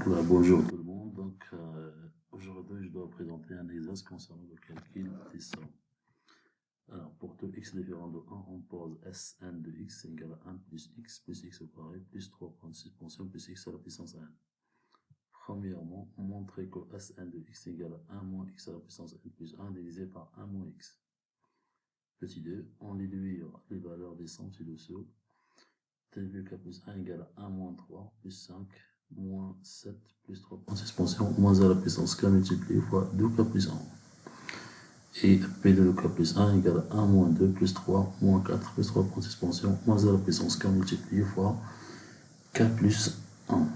Donc là, bonjour tout le monde. Donc aujourd'hui, je dois présenter un exercice concernant le calcul des sommes. Alors pour tout x différent de 1, on pose Sn de x égale à 1 plus x au carré plus 3 points de suspension plus x à la puissance n. Premièrement, montrer que Sn de x égale à 1 moins x à la puissance n plus 1 divisé par 1 moins x. Petit 2, en déduire les valeurs des sommes ci-dessous. Tel que k plus 1 égale à 1 moins 3 plus 5 moins 7 plus 3 points de suspension moins à la puissance k multiplié fois 2k plus 1. Et p de k plus 1 égale à 1 moins 2 plus 3 moins 4 plus 3 points de suspension moins à la puissance k multiplié fois k plus 1.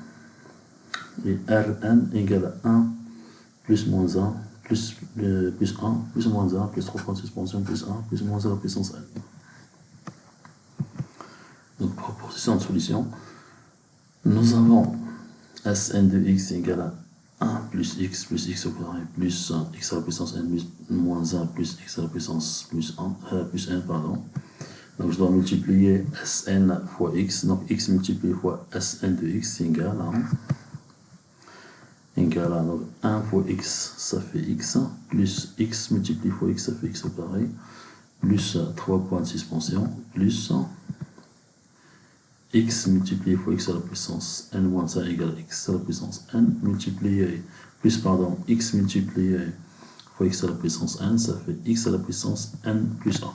Et Rn égale à 1 plus moins 1 plus 1 plus moins 1 plus 3 points de suspension plus 1 plus moins à la puissance n. Donc proposition de solution. Nous avons Sn de x égale à 1 plus x au carré plus x à la puissance n moins 1 plus x à la puissance plus n, pardon. Donc je dois multiplier Sn fois x, donc x multiplié fois Sn de x égale à donc 1 fois x, ça fait x, plus x multiplié fois x, ça fait x au carré, plus 3 points de suspension, plus x multiplié fois x à la puissance n moins 1 égale x à la puissance n multiplié plus x multiplié fois x à la puissance n, ça fait x à la puissance n plus 1.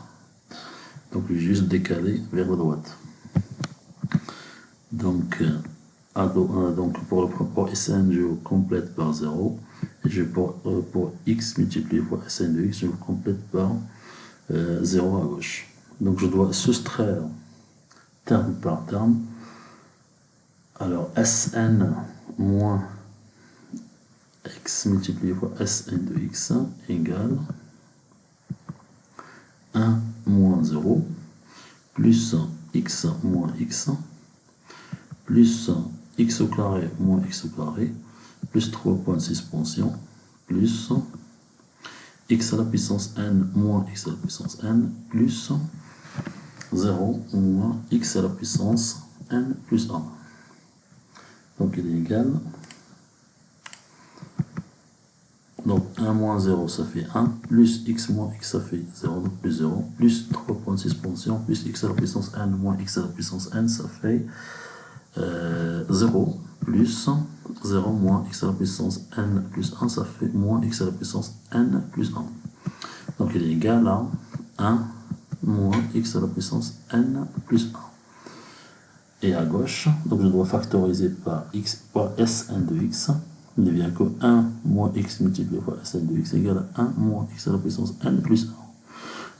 Donc je vais juste décaler vers la droite. Donc pour Sn, je complète par 0. Et pour x multiplié fois Sn de x, je complète par 0 à gauche. Donc je dois soustraire terme par terme. Alors Sn moins x multiplié fois Sn de x égale 1 moins 0 plus x moins x plus x au carré moins x au carré plus 3 points de suspension plus x à la puissance n moins x à la puissance n plus 0 moins x à la puissance n plus 1. Donc il est égal. Donc 1 moins 0 ça fait 1, plus x moins x ça fait 0, donc plus 0, plus 3 points de suspension, plus x à la puissance n moins x à la puissance n, ça fait 0, plus 0 moins x à la puissance n plus 1, ça fait moins x à la puissance n plus 1. Donc il est égal à 1 moins x à la puissance n plus 1. Et à gauche, donc je dois factoriser par Sn de x. Il devient que 1 moins x multiplié par Sn de x égale à 1 moins x à la puissance n plus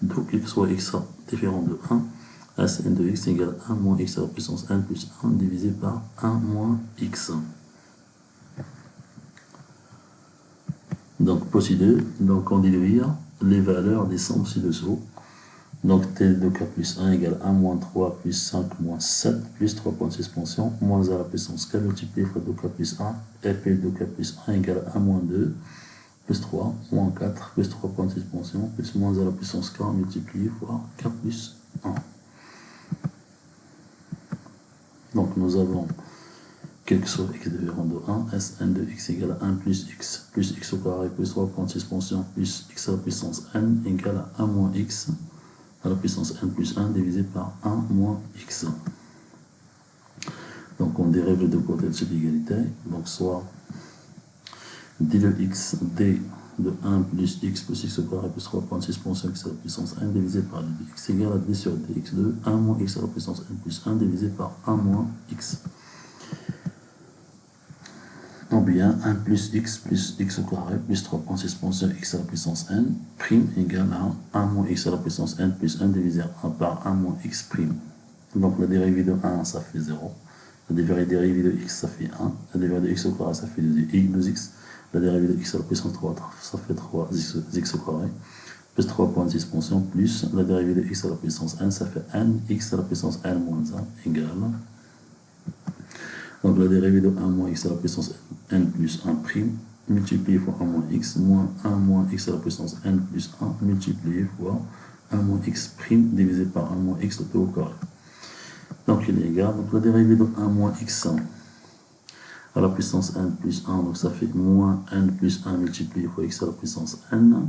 1. Donc il soit x différent de 1, Sn de x égale à 1 moins x à la puissance n plus 1 divisé par 1 moins x. Donc procédure, donc on déduire les valeurs des sommes ci-dessous. Donc T de k plus 1 égale 1 moins 3 plus 5 moins 7 plus 3 points de suspension moins à la puissance k multiplié fois 2k plus 1 et P de k plus 1 égale 1 moins 2 plus 3 moins 4 plus 3 points de suspension plus moins à la puissance k multiplié fois k plus 1. Donc nous avons quel que soit x différent de 1, Sn de x égale à 1 plus x au carré plus 3 points de suspension plus x à la puissance n égale à 1 moins x à la puissance n plus 1 divisé par 1 moins x. Donc on dérive les deux côtés de cette égalité. Donc soit d de x, d de 1 plus x au carré plus 3 points de suspension x à la puissance n divisé par d de x égale à d sur dx de 1 moins x à la puissance n plus 1 divisé par 1 moins x. Ou bien 1 plus x au carré plus 3 points de suspension x à la puissance n prime égale à 1 moins x à la puissance n plus 1 divisé par 1 moins x prime. Donc la dérivée de 1 ça fait 0, la dérivée de x ça fait 1, la dérivée de x au carré ça fait 2x, la dérivée de x à la puissance 3 ça fait 3x au carré plus 3 points de suspension plus la dérivée de x à la puissance n ça fait n x à la puissance n moins 1 égale. Donc la dérivée de 1 moins x à la puissance n plus 1 prime multiplié fois 1 moins x moins 1 moins x à la puissance n plus 1 multiplié fois 1 moins x prime divisé par 1 moins x tout au carré. Donc il est égal, donc la dérivée de 1 moins x, à la puissance n plus 1, donc ça fait moins n plus 1 multiplié fois x à la puissance n,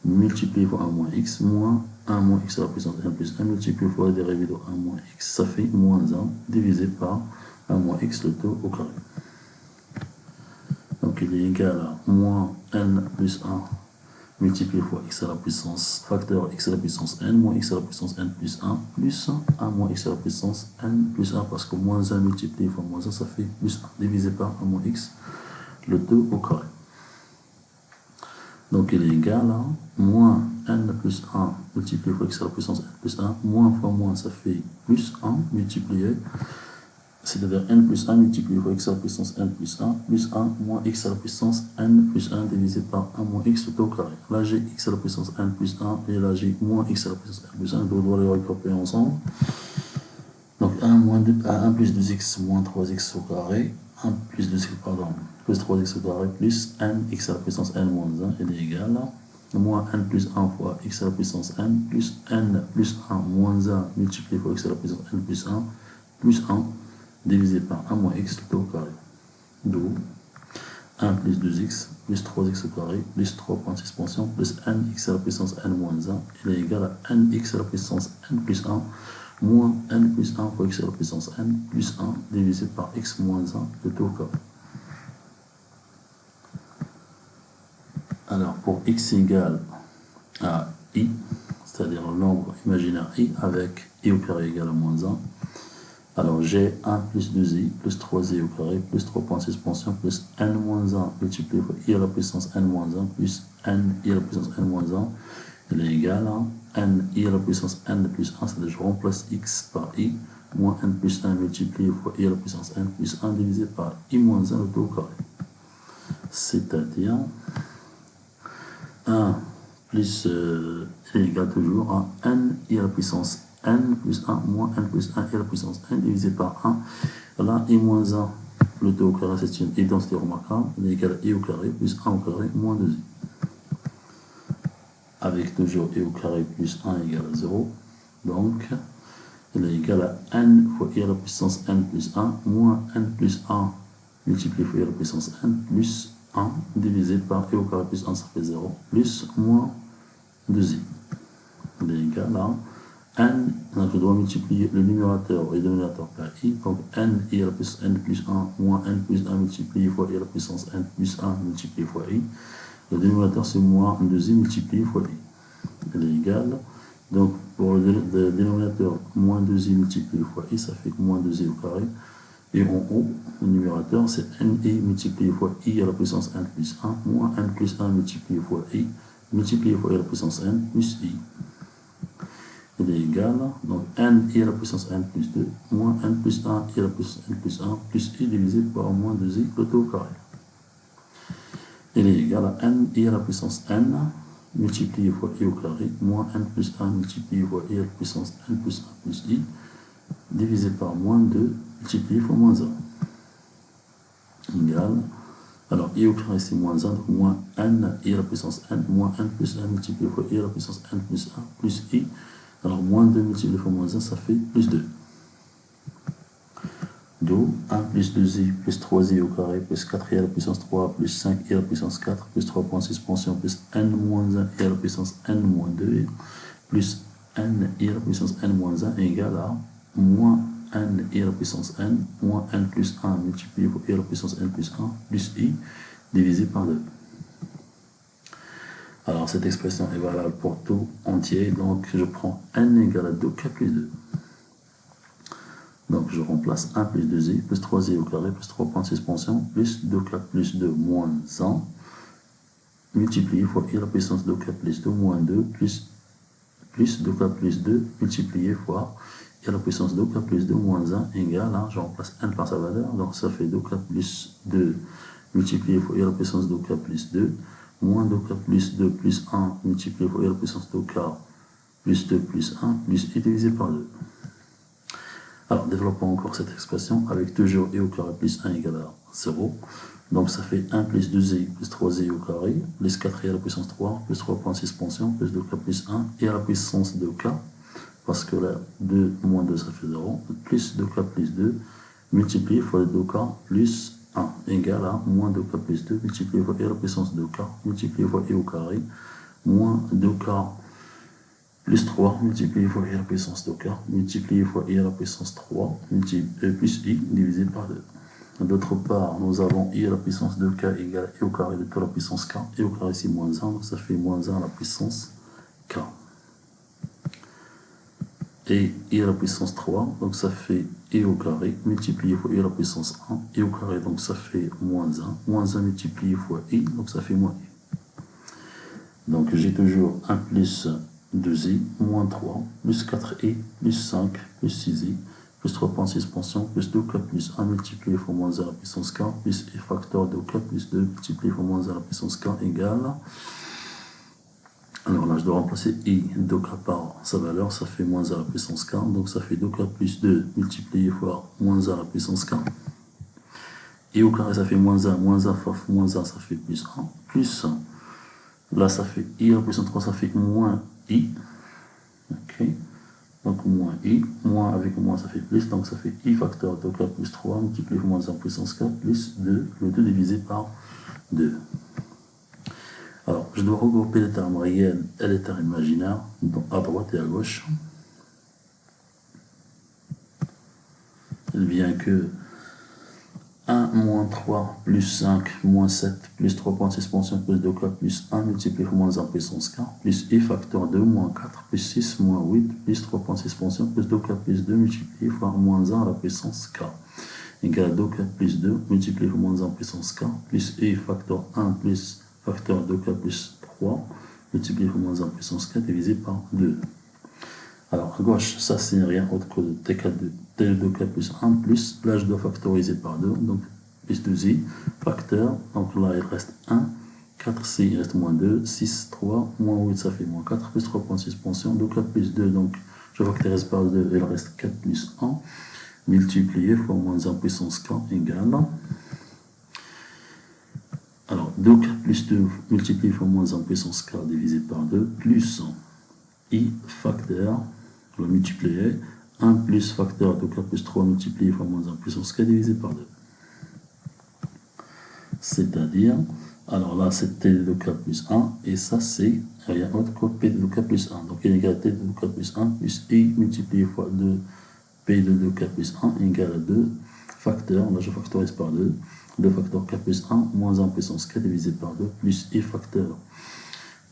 multiplié fois 1 moins x, moins 1 moins x à la puissance n plus 1, multiplié fois la dérivée de 1 moins x, ça fait moins 1, divisé par 1 moins x, le tout au carré. Donc il est égal à moins n plus 1 multiplié fois x à la puissance, facteur x à la puissance n, moins x à la puissance n plus 1, plus 1 moins x à la puissance n plus 1, parce que moins 1 multiplié fois moins 1, ça fait plus 1, divisé par 1 moins x, le 2 au carré. Donc il est égal à moins n plus 1 multiplié fois x à la puissance n plus 1, moins fois moins, ça fait plus 1 multiplié, c'est-à-dire n plus 1 multiplié fois x à la puissance n plus 1, plus 1 moins x à la puissance n plus 1 divisé par 1 moins x tout au carré. Là j'ai x à la puissance n plus 1 et là j'ai moins x à la puissance n plus 1, donc on doit les regrouper ensemble. Donc 1 plus 2x moins 3x au carré, 1 plus 2x, pardon, plus 3x au carré plus nx à la puissance n moins 1, il est égal à moins n plus 1 fois x à la puissance n plus n plus 1 moins 1 multiplié fois x à la puissance n plus 1 plus 1 divisé par 1 moins x tout au carré. D'où 1 plus 2x plus 3x au carré plus 3 point expansion plus nx à la puissance n moins 1, il est égal à nx à la puissance n plus 1 moins n plus 1 fois x à la puissance n plus 1 divisé par x moins 1 tout au carré. Alors pour x égale à i, c'est-à-dire le nombre imaginaire i avec i au carré égale à moins 1, alors j'ai 1 plus 2i plus 3i au carré plus 3 point expansion plus n moins 1 multiplié fois i à la puissance n moins 1 plus n i à la puissance n moins 1, il est égal à n i à la puissance n plus 1, c'est-à-dire je remplace x par i, moins n plus 1 multiplié fois i à la puissance n plus 1 divisé par i moins 1 le tout au carré. C'est-à-dire 1 plus est égal toujours à n i à la puissance n plus 1 moins n plus 1 i à la puissance n divisé par 1. Là, i moins 1, le tout au carré, c'est une identité remarquable, il est égal à i au carré plus 1 au carré moins 2i. Avec toujours i au carré plus 1 égale à 0. Donc, il est égal à n fois i à la puissance n plus 1 moins n plus 1 multiplié fois i à la puissance n plus 1 divisé par i au carré plus 1, ça fait 0, plus moins 2i. Il est égal à n, donc je dois multiplier le numérateur et le dénominateur par i, donc n i à la puissance n plus 1 moins n plus 1 multiplié fois i à la puissance n plus 1 multiplié fois i. Le dénominateur c'est moins 2i multiplié fois i. Il est égal, donc pour le dénominateur moins 2i multiplié fois i, ça fait moins 2i au carré. Et en haut, le numérateur c'est ni multiplié fois i à la puissance n plus 1 moins n plus 1 multiplié fois i multiplié fois i à la puissance n plus i. Il est égal, donc n i à la puissance n plus 2 moins n plus 1 i à la puissance n plus 1 plus i divisé par moins 2i le tout au carré. Il est égal à n i à la puissance n multiplié fois i au carré moins n plus 1 multiplié fois i à la puissance n plus 1 plus i divisé par moins 2 multiplié fois moins 1 égal, alors i au carré c'est moins 1, donc moins n i à la puissance n moins n plus 1 multiplié fois i à la puissance n plus 1 plus i, alors moins 2 multiplié fois moins 1 ça fait plus 2. D'où 1 plus 2i plus 3i au carré plus 4i à la puissance 3 plus 5i à la puissance 4 plus 3 point expansion plus n moins 1 i à la puissance n moins 2 plus n i à la puissance n moins 1 égale à moins n i à la puissance n moins n plus 1 multiplié par i à la puissance n plus 1 plus i divisé par 2. Alors cette expression est valable pour tout entier, donc je prends n égale à 2k plus 2. Donc je remplace 1 plus 2i plus 3i au carré plus 3 points expansion plus 2k plus 2 moins 1 multiplié fois i à la puissance 2k plus 2 moins 2 plus 2k plus 2 multiplié fois i à la puissance 2k plus 2 moins 1 égale à, je remplace n par sa valeur, donc ça fait 2k plus 2 multiplié fois i à la puissance 2k plus 2 moins 2k plus 2 plus 1 multiplié fois i à la puissance 2k plus 2 plus 1 plus i divisé par 2. Alors, développons encore cette expression avec toujours i au carré plus 1 égale à 0. Donc, ça fait 1 plus 2i plus 3i au carré, plus 4i à la puissance 3, plus 3 points expansion, plus 2k plus 1, et à la puissance 2k, parce que là, 2 moins 2, ça fait 0, plus 2k plus 2, multiplié fois 2k plus 1 égale à moins 2k plus 2 multiplié fois e à la puissance 2k multiplié fois e au carré moins 2k plus 3 multiplié fois e à la puissance 2k multiplié fois e à la puissance 3 plus i divisé par 2. D'autre part, nous avons i à la puissance 2k égale e au carré de tout à la puissance k, e au carré c'est moins 1, donc ça fait moins 1 à la puissance k. Et i à la puissance 3, donc ça fait e au carré multiplié fois e à la puissance 1, e au carré, donc ça fait moins 1 multiplié fois i, donc ça fait moins i. Donc j'ai toujours 1 plus 2i, moins 3, plus 4i, plus 5, plus 6i, plus 3.6 pension, plus 2k plus 1 multiplié fois moins 1 à la puissance k, plus i facteur 2k plus 2 multiplié fois moins 1 à la puissance k égale... Alors là, je dois remplacer i 2k par sa valeur, ça fait moins 1 à la puissance k, donc ça fait 2k plus 2 multiplié fois moins 1 à la puissance k. I au carré, ça fait moins 1 fois moins 1, ça fait plus 1, plus, là ça fait i à la puissance 3, ça fait moins i, ok, donc moins i, moins avec moins ça fait plus, donc ça fait i facteur 2k plus 3 multiplié fois moins 1 à la puissance k plus 2, le 2 divisé par 2. Alors, je dois regrouper les termes réels et les termes imaginaires à droite et à gauche. Bien que 1 moins 3 plus 5 moins 7 plus 3.6 pension plus 2k plus 1 multiplié par moins 1 puissance k plus i facteur 2 moins 4 plus 6 moins 8 plus 3.6 pension plus 2k plus 2 multiplié par moins 1 à la puissance k égale à 2k plus 2 multiplié par moins 1 puissance k plus i facteur 1 plus facteur 2k plus 3 multiplié par moins 1 puissance k divisé par 2. Alors à gauche, ça c'est rien autre que t2k plus 1 plus, là je dois factoriser par 2, donc plus 2i, facteur, donc là il reste 1, 4c il reste moins 2, 6, 3, moins 8 ça fait moins 4, plus 3.6 pension, 2k plus 2, donc je factorise par 2, il reste 4 plus 1, multiplié fois moins 1 puissance k égale... Alors, 2k plus 2 multiplié fois moins 1 puissance k divisé par 2 plus i facteur, on va multiplier, 1 plus facteur 2k plus 3 multiplié fois moins 1 puissance k divisé par 2. C'est-à-dire, alors là c'est t de 2k plus 1 et ça c'est rien autre que p de 2k plus 1. Donc il est égal à t de 2k plus 1 plus i multiplié fois 2 p de 2k plus 1 égale à 2 facteur, là je factorise par 2. 2 facteur k plus 1 moins 1 puissance k divisé par 2 plus i facteur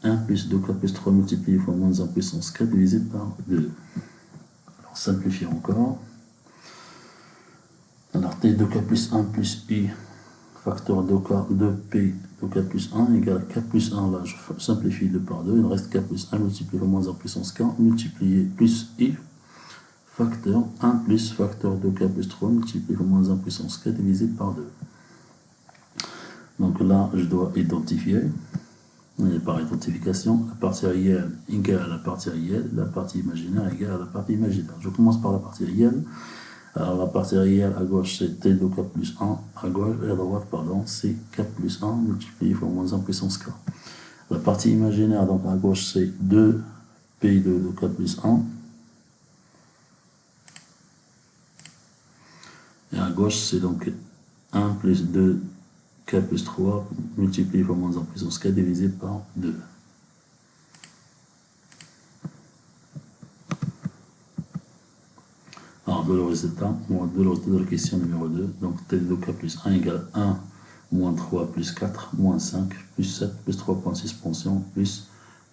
1 plus 2k plus 3 multiplié fois moins 1 puissance k divisé par 2. Alors simplifier encore. Alors t 2k plus 1 plus i facteur 2k 2p 2k plus 1 égale à k plus 1. Là je simplifie 2 par 2. Il reste k plus 1 multiplié fois moins 1 puissance k multiplié plus i facteur 1 plus facteur 2k plus 3 multiplié fois moins 1 puissance k divisé par 2. Donc là, je dois identifier, et par identification, la partie réelle égale à la partie réelle, la partie imaginaire égale à la partie imaginaire. Je commence par la partie réelle. Alors la partie réelle à gauche c'est t de k plus 1, à gauche et à droite, pardon, c'est k plus 1 multiplié par moins 1 puissance k. La partie imaginaire, donc à gauche c'est 2p de k plus 1. Et à gauche c'est donc 1 plus 2 k plus 3 multiplié par moins 1 puissance k divisé par 2. Alors de le résultat de la question numéro 2, donc t de k plus 1 égale 1 moins 3 plus 4 moins 5 plus 7 plus 3.6 pension plus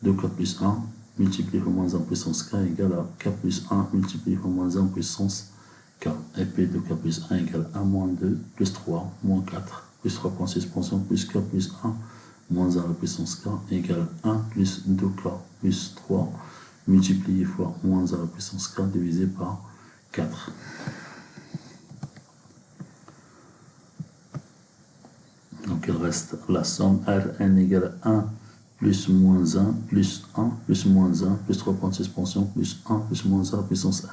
2k plus 1 multiplié par moins 1 puissance k égale à k plus 1 multiplié par moins 1 puissance k. Et p de k plus 1 égale 1 moins 2 plus 3 moins 4 plus 3.6 pension plus k plus 1 moins 1 à la puissance k égale 1 plus 2k plus 3 multiplié fois moins 1 à la puissance k divisé par 4. Donc il reste la somme Rn égale à 1 plus moins 1 plus 1 plus moins 1 plus 3.6 pension plus 1 plus moins 1 à la puissance n.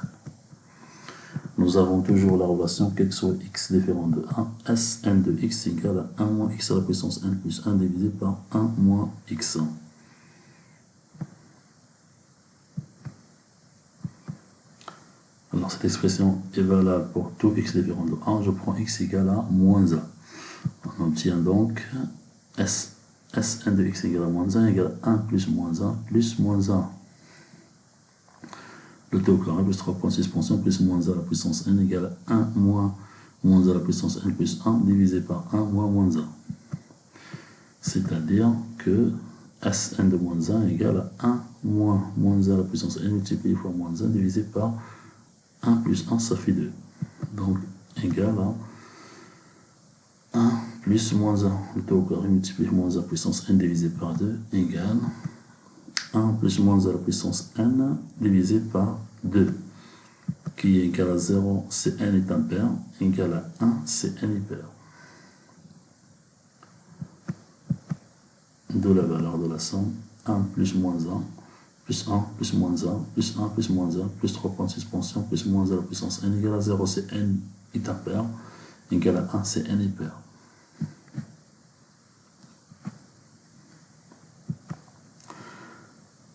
Nous avons toujours la relation qu'x soit x différent de 1, Sn de x égale à 1 moins x à la puissance n plus 1 divisé par 1 moins x. Alors cette expression est valable pour tout x différent de 1. Je prends x égale à moins 1. On obtient donc Sn de x égale à moins 1 égale à 1 plus moins 1 plus moins 1. Le t au carré plus 3.6 expansion plus moins a à la puissance n égale à 1 moins a à la puissance n plus 1 divisé par 1 moins a. C'est-à-dire que Sn de moins 1 égale à 1 moins a à la puissance n multiplié fois moins 1 divisé par 1 plus 1, ça fait 2. Donc, égal à 1 plus moins 1. Le t au carré multiplié par moins a puissance n divisé par 2 égale 1 plus moins a à la puissance n divisé par 2, qui est égal à 0, c'est n est impair, égal à 1, c'est n impair. De la valeur de la somme, 1 plus moins 1, plus 1 plus moins 1, plus 1 plus moins 1, plus 3.6 pension, plus moins a à la puissance n égale à 0, c'est n est impair, égal à 1, c'est n impair.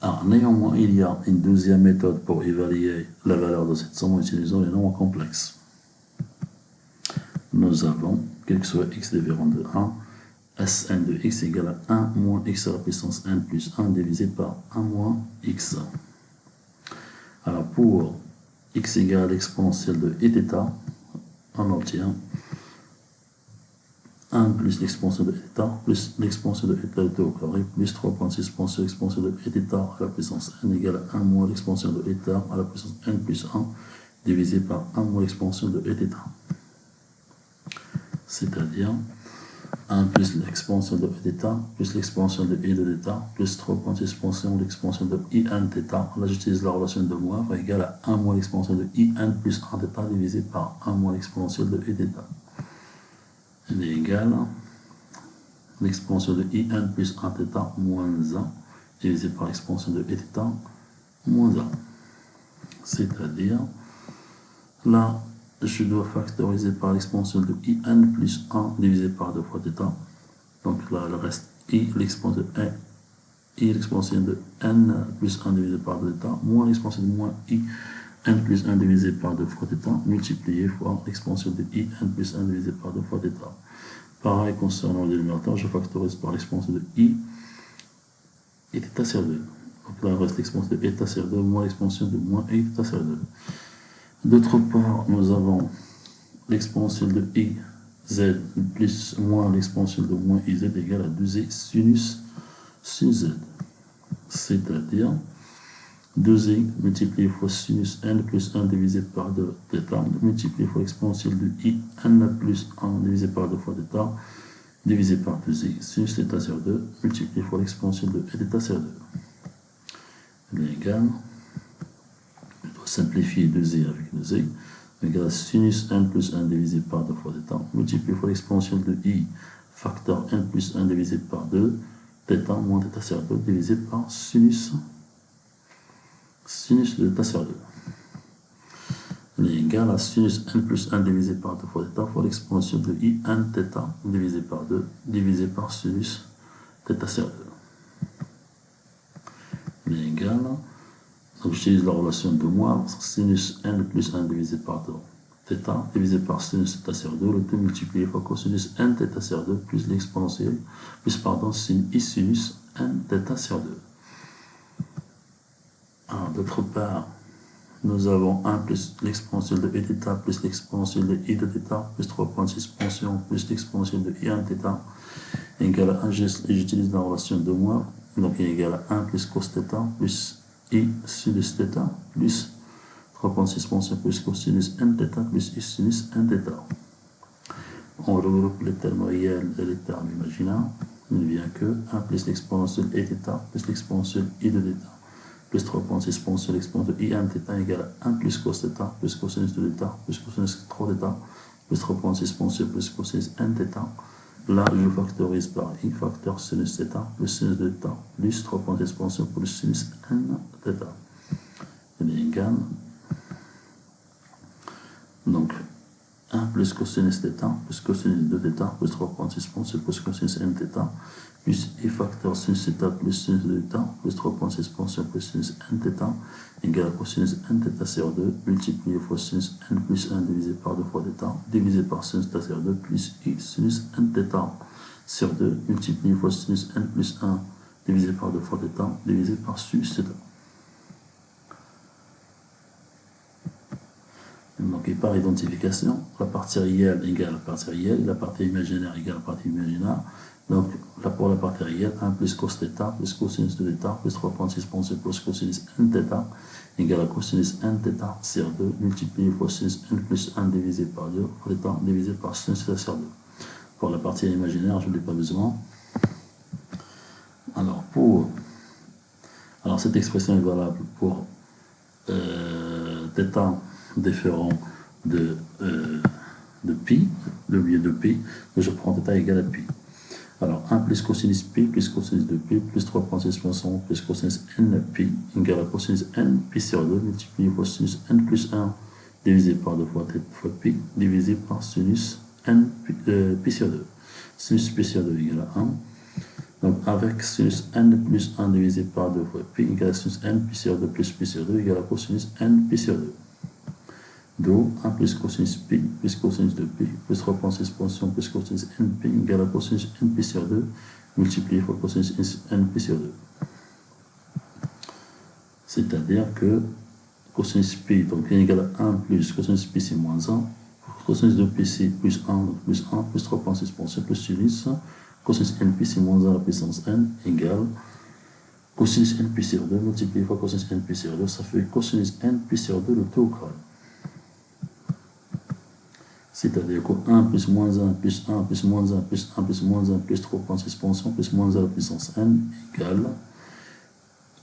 Alors, néanmoins, il y a une deuxième méthode pour évaluer la valeur de cette somme en utilisant les nombres complexes. Nous avons, quel que soit x différent de 1, Sn de x égale à 1 moins x à la puissance n plus 1 divisé par 1 moins x. Alors, pour x égale à l'exponentielle de eta, on obtient 1 plus l'exponentielle de eta plus l'exponentielle de eta au carré plus 3.6 exponentielle de eta à la puissance n égale à 1 moins l'exponentielle de eta à la puissance n plus 1 divisé par 1 moins l'exponentielle de eta. C'est-à-dire 1 plus l'exponentielle de eta plus l'exponentielle de i de eta plus 3.6 exponentielle de l'exponentielle de in θ. Là, j'utilise la relation de moire égale à 1 moins l'exponentielle de in plus 1 θ divisé par 1 moins l'exponentielle de i θ. Elle est égale à l'exponentielle de in plus 1 θ moins 1 divisé par l'exponentielle de i θ moins 1. C'est-à-dire, là, je dois factoriser par l'exponentielle de in plus 1 divisé par 2 fois θ. Donc là, il reste i l'exponentielle de n plus 1 divisé par 2θ moins l'exponentielle de moins i n plus 1 divisé par 2 fois θ multiplié fois l'exponentielle de i n plus 1 divisé par 2 fois θ. Pareil concernant le dénominateur, je factorise par l'exponentielle de i et θ sur 2. Donc là, il reste l'exponentielle de θ sur 2 moins l'exponentielle de moins i θ sur 2. D'autre part, nous avons l'exponentielle de i z plus moins l'exponentielle de moins iz égale à 2i sinus z. C'est-à-dire 2i multiplié fois sinus n plus 1 divisé par 2 θ multiplié fois l'exponentielle de i n plus 1 divisé par 2 fois θ divisé par 2i sinus θ sur 2 multiplié fois l'exponentielle de θ sur 2. Elle est égale, je dois simplifier 2i avec 2i, égale à sinus n plus 1 divisé par 2 fois θ multiplié fois l'exponentielle de i facteur n plus 1 divisé par 2 θ moins θ sur 2 divisé par sinus de θ sur 2. Elle est égale à sinus n plus 1 divisé par 2 fois θ fois l'exponentielle de i n θ divisé par 2 divisé par sinus θ sur 2. Elle est égale, donc j'utilise la relation de moire, sinus n plus 1 divisé par 2 θ divisé par sinus θ sur 2, le tout multiplié fois cosinus n θ sur 2 plus l'exponentielle, plus pardon, sin i sinus n θ sur 2. D'autre part, nous avons 1 plus l'exponentielle de θ plus l'exponentielle de i de θ plus 3.6 expansion plus l'exponentielle de i 1 θ égale à 1, j'utilise la relation de moire, donc il est égal à 1 plus cos θ plus i sinus θ plus 3.6 expansion plus cosinus n θ plus i sinus n θ. On regroupe les termes réels et les termes imaginaires. Il ne vient que 1 plus l'exponentielle e θ plus l'exponentielle i de θ plus 3.6 exponentielle l'exponentielle de i 1 θ égale à 1 plus cos θ plus cosinus de θ plus cosinus 3θ plus 3.6 exponentielle plus cosinus n θ. Là, je factorise par i facteur sinus θ plus sinus de θ plus 3.6 exponentielle plus sinus n θ. Elle est égale, donc 1 plus cosinus θ, plus cosinus de θ, plus 3.6 pensée, plus cosinus n θ, plus I facteur sinus θ plus sinus de θ, plus 3.6 pensée, plus sinus n θ, égale à cosinus n θ sur 2, multiplié fois sinus n plus 1 divisé par 2 fois θ, divisé par sinus θ sur 2, plus I sinus n θ sur 2, multiplié fois sinus n plus 1 divisé par 2 fois θ, divisé par sinus θ. Donc, et par identification, la partie réelle égale à la partie réelle, la partie imaginaire égale à la partie imaginaire. Donc, là pour la partie réelle, 1 plus cos θ plus cosinus de θ plus 3.6 pensée plus cosinus n θ égale à cosinus n θ sur 2 multiplié fois sinus n plus 1 divisé par 2 fois θ divisé par sinus θ sur 2. Pour la partie imaginaire, je n'ai pas besoin. Alors, cette expression est valable pour θ différent de pi, le lieu de pi, je prends θ égale à pi. Alors 1 plus cosinus pi plus cosinus de pi plus 3.6 plus cosinus n pi égale à cosinus n pi sur 2 multiplié par sinus n plus 1 divisé par 2 fois pi divisé par sinus n pi sur 2. Sinus pi sur 2 égale à 1. Donc avec sinus n plus 1 divisé par 2 fois pi égale à sinus n pi sur 2 plus pi sur 2 égale à cosinus n pi sur 2. D'où 1 plus cosinus pi plus cosinus de pi plus 3.6 pension plus cosinus n pi égale à cosinus n pi sur 2 multiplié par cosinus n pi sur 2. C'est-à-dire que cosinus pi donc est égal à 1 plus cosinus pi c'est moins 1, cosinus de pi c'est plus 1, donc plus 1 plus 3.6 pension plus sinus, cosinus n pi c'est moins 1 à la puissance n égale cosinus n pi sur 2 multiplié par cosinus n pi sur 2, ça fait cosinus n pi sur 2 le tout au carré. C'est-à-dire que 1 plus moins 1 plus 1 plus moins 1 plus 1 plus moins 1 plus 3.6 pension plus moins 1 à la puissance n égale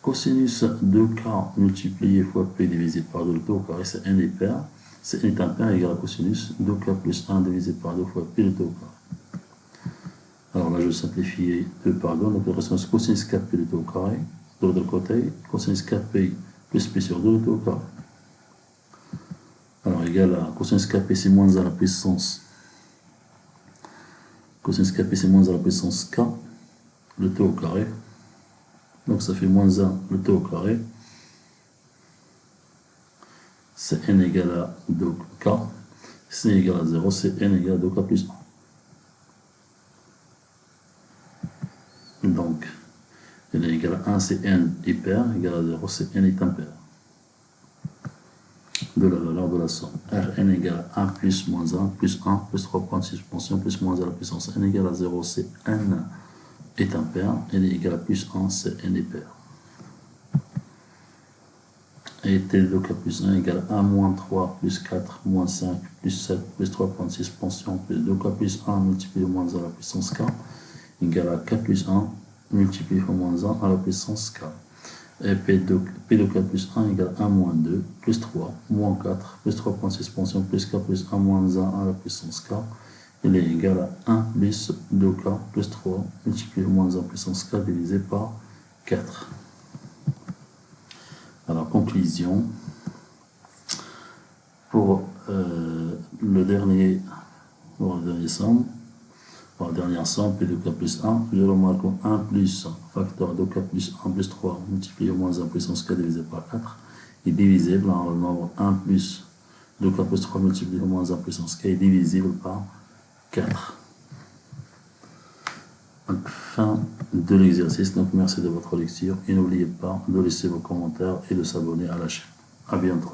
cosinus 2k multiplié fois p divisé par 2 le tout au carré, c'est n est pair, c'est n est impair égale à cosinus 2k plus 1 divisé par 2 fois p le tout au carré. Alors là je vais simplifier 2 par 2, donc il reste cosinus 4p le tout au carré, de l'autre côté cosinus 4p plus p sur 2 le tout au carré. Alors, égal à cosinus kp, c'est moins à la puissance. Cosinus kp, c'est moins à la puissance k, le t au carré. Donc, ça fait moins 1, le t au carré. C'est n égale à 2k. Si n égale à 0, c'est n égale à 2k plus 1. Donc, n égale à 1, c'est n hyper, égale à 0, c'est n est impair. De la valeur de la somme. Rn égale à 1 plus moins 1 plus 1 plus 3.6 pension plus moins 1 à la puissance n égale à 0, c'est n est impair, n égale à plus 1, c'est n est pair. Et t de k plus 1 égale à 1 moins 3 plus 4 moins 5 plus 7 plus 3.6 pension plus 2k plus 1 multiplié moins 1 à la puissance k égale à k plus 1 multiplié par moins 1 à la puissance k. Et P de k plus 1 égale 1 moins 2 plus 3 moins 4 plus 3.6 pension plus k plus 1 moins 1 à la puissance k. Il est égal à 1 plus 2k plus 3 multiplié par moins 1 puissance k divisé par 4. Alors conclusion. Pour le dernier somme, pour la dernière somme, P de k plus 1, je remarque 1 plus facteur de k plus 1 plus 3 multiplié par moins 1 puissance k divisé par 4 est divisible en le nombre 1 plus 2k plus 3 multiplié par moins 1 puissance k est divisible par 4. Donc, fin de l'exercice. Donc merci de votre lecture et n'oubliez pas de laisser vos commentaires et de s'abonner à la chaîne. À bientôt.